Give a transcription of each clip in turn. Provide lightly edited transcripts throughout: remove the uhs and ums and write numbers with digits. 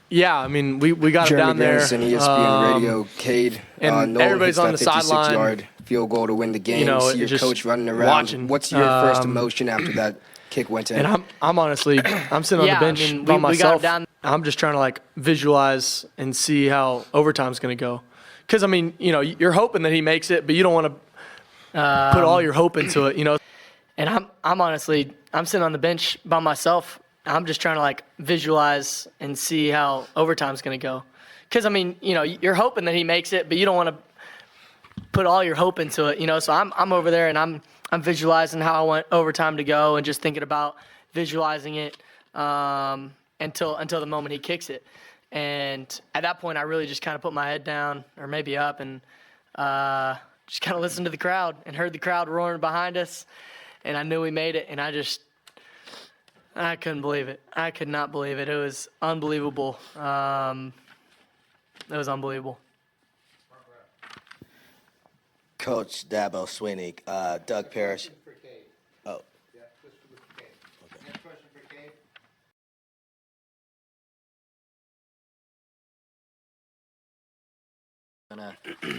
Yeah, I mean, we got him down there. And ESPN Radio, Cade, and everybody's on the sideline. 56-yard field goal to win the game. You know, see your just coach running around. watching. What's your first emotion after that kick went in? And I'm honestly, I'm sitting on the bench by myself. I'm just trying to like visualize and see how overtime's going to go. Because I mean, you know, you're hoping that he makes it, but you don't want to put all your hope into it, you know. And I'm honestly, I'm sitting on the bench by myself. I'm just trying to like visualize and see how overtime's going to go. Because I mean, you know, you're hoping that he makes it, but you don't want to put all your hope into it, you know. So I'm over there and I'm visualizing how I want overtime to go and just thinking about visualizing it until the moment he kicks it. And at that point, I really just kind of put my head down or maybe up and just kind of listened to the crowd and heard the crowd roaring behind us. And I knew we made it, and I couldn't believe it. I could not believe it. It was unbelievable. It was unbelievable. Coach Dabo Sweeney, Doug Parrish. Oh. Yeah, just for Cade. Okay. Next question for Cade.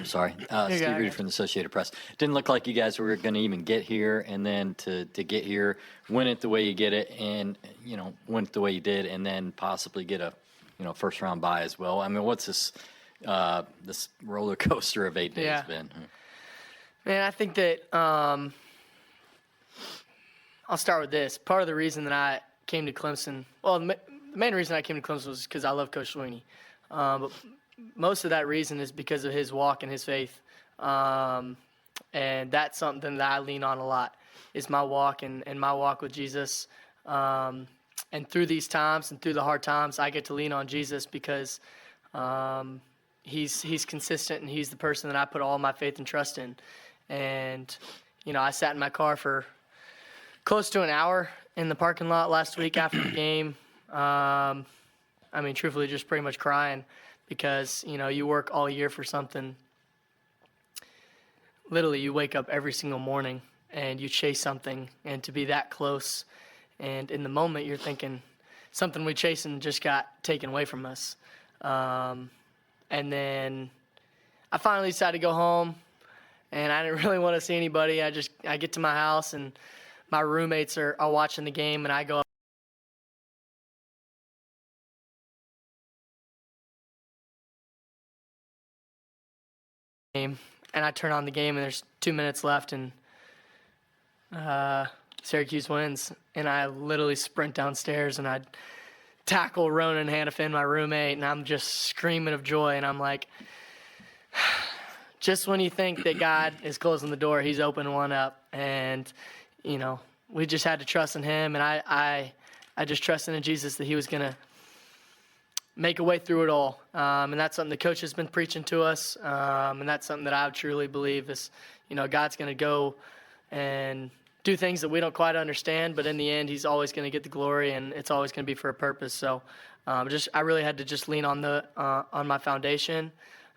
Sorry, Steve Reedy from the Associated Press. Didn't look like you guys were going to even get here, and then to get here, win it the way you get it, and you know, win it the way you did, and then possibly get a, you know, first round bye as well. I mean, what's this this roller coaster of 8 days been? Man, I think that I'll start with this. Part of the reason that I came to Clemson, well, the main reason I came to Clemson was because I love Coach Sweeney. But most of that reason is because of his walk and his faith. And that's something that I lean on a lot, is my walk and my walk with Jesus. And through these times and through the hard times, I get to lean on Jesus because he's consistent and he's the person that I put all my faith and trust in. And, you know, I sat in my car for close to an hour in the parking lot last week after the game. I mean, truthfully, just pretty much crying because, you know, you work all year for something. Literally, you wake up every single morning and you chase something, and to be that close, and in the moment you're thinking something we chasing just got taken away from us. And then I finally decided to go home, and I didn't really want to see anybody. I get to my house, and my roommates are watching the game, and I go up. And I turn on the game, and there's 2 minutes left, and Syracuse wins. And I literally sprint downstairs, and I tackle Ronan Hannafin, my roommate, and I'm just screaming of joy. And I'm like, just when you think that God is closing the door, he's opening one up. And, you know, we just had to trust in him. And I just trusted in Jesus that he was going to make a way through it all. And that's something the coach has been preaching to us. And that's something that I truly believe is, you know, God's going to go and do things that we don't quite understand, but in the end, he's always going to get the glory, and it's always going to be for a purpose. So I really had to just lean on on my foundation.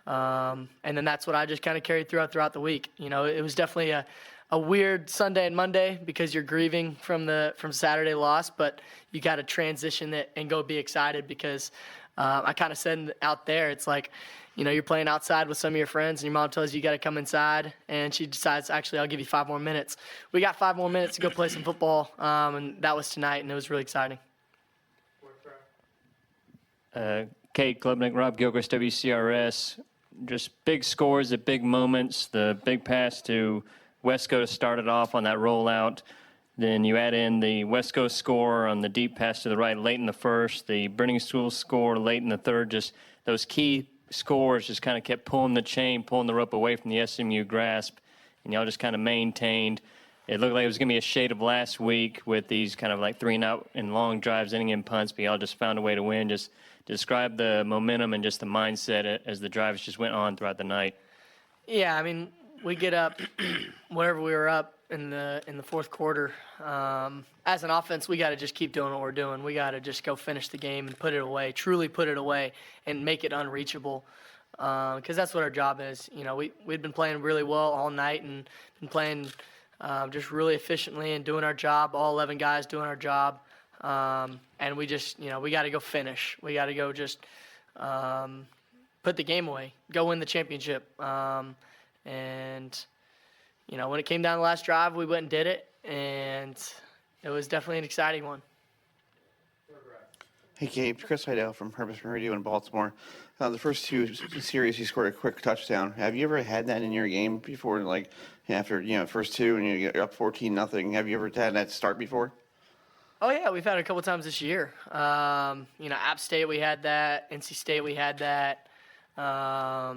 And then that's what I just kind of carried throughout the week. You know, it was definitely a weird Sunday and Monday because you're grieving from Saturday loss, but you got to transition it and go be excited because I kind of said out there, it's like, you know, you're playing outside with some of your friends and your mom tells you got to come inside, and she decides, actually, I'll give you 5 more minutes. We got 5 more minutes to go play some football, and that was tonight, and it was really exciting. Kate Klubnik, Rob Gilchrist, WCRS. Just big scores at big moments. The big pass to Wesco to start it off on that rollout. Then you add in the Wesco score on the deep pass to the right late in the first, the Burning School score late in the third. Just those key scores just kind of kept pulling the chain, pulling the rope away from the SMU grasp, and y'all just kind of maintained. It looked like it was going to be a shade of last week with these kind of like 3-and-out and long drives, ending in punts, but y'all just found a way to win. Just describe the momentum and just the mindset as the drives just went on throughout the night. Yeah, I mean, we get up whenever we were up in the fourth quarter. As an offense, we got to just keep doing what we're doing. We got to just go finish the game and put it away, truly put it away, and make it unreachable. Because that's what our job is. You know, we'd been playing really well all night and been playing just really efficiently and doing our job. All 11 guys doing our job. And we just, we got to go finish. We got to go just put the game away, go win the championship. And, when it came down to the last drive, we went and did it, and it was definitely an exciting one. Hey, Gabe. Chris Heidel from Purpose Radio in Baltimore. The first two series, you scored a quick touchdown. Have you ever had that in your game before, like after, first two and you get up 14-0? Have you ever had that start before? Oh, yeah, we've had it a couple times this year. App State, we had that. NC State, we had that. I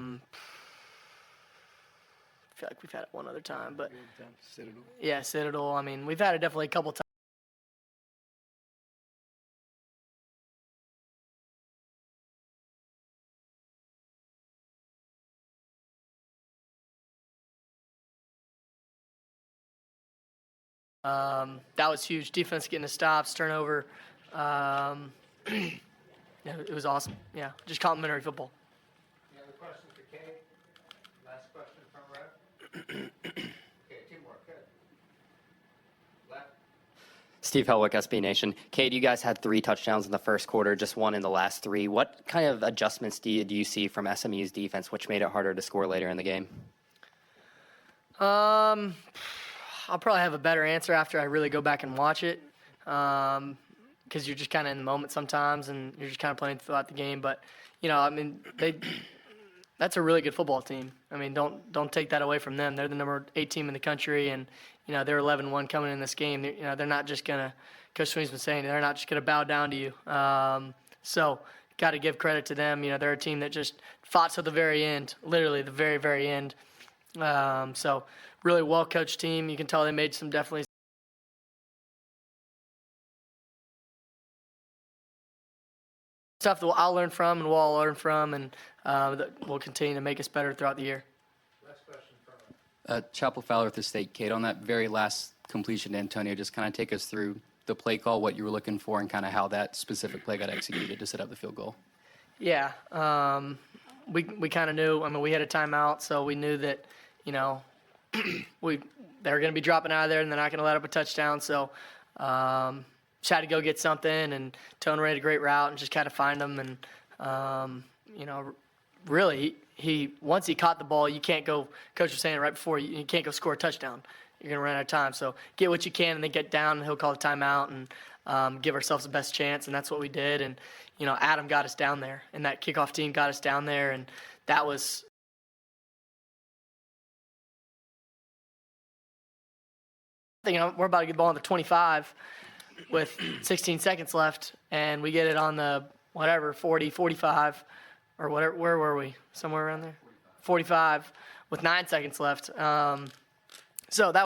feel like we've had it one other time, but Citadel. yeah, Citadel. I mean, we've had it definitely a couple times. That was huge. Defense getting the stops, turnover. Yeah, it was awesome. Yeah, just complimentary football. Any other questions for Cade? Last question from Rev. Okay, two more. Good. Left. Steve Helwick, SB Nation. Cade, you guys had 3 touchdowns in the first quarter, just 1 in the last 3. What kind of adjustments do you see from SMU's defense, which made it harder to score later in the game? I'll probably have a better answer after I really go back and watch it, because you're just kind of in the moment sometimes, and you're just kind of playing throughout the game. But, that's a really good football team. I mean, don't take that away from them. They're the number 8 team in the country, and they're 11-1 coming in this game. They're not just gonna. Coach Sweeney's been saying they're not just gonna bow down to you. So got to give credit to them. They're a team that just fought to the very end, literally the very, very end. So really well-coached team. You can tell they made some definitely stuff that I'll learn from and we'll all learn from, and that will continue to make us better throughout the year. Last question from Chapel Fowler with the State. Kate, on that very last completion to Antonio, just kind of take us through the play call, what you were looking for, and kind of how that specific play got executed to set up the field goal. Yeah, we kind of knew. I mean, we had a timeout, so we knew that, they were going to be dropping out of there, and they're not going to let up a touchdown. So just had to go get something, and Tone ran a great route and just kind of find them. And really, he once he caught the ball, you can't go. Coach was saying it right before, you can't go score a touchdown. You're going to run out of time. So get what you can, and then get down, and he'll call a timeout and give ourselves the best chance. And that's what we did. And Adam got us down there, and that kickoff team got us down there, and that was. We're about to get the ball on the 25 with 16 seconds left, and we get it on the 40, 45, or whatever. Where were we? Somewhere around there? 45 with 9 seconds left. So that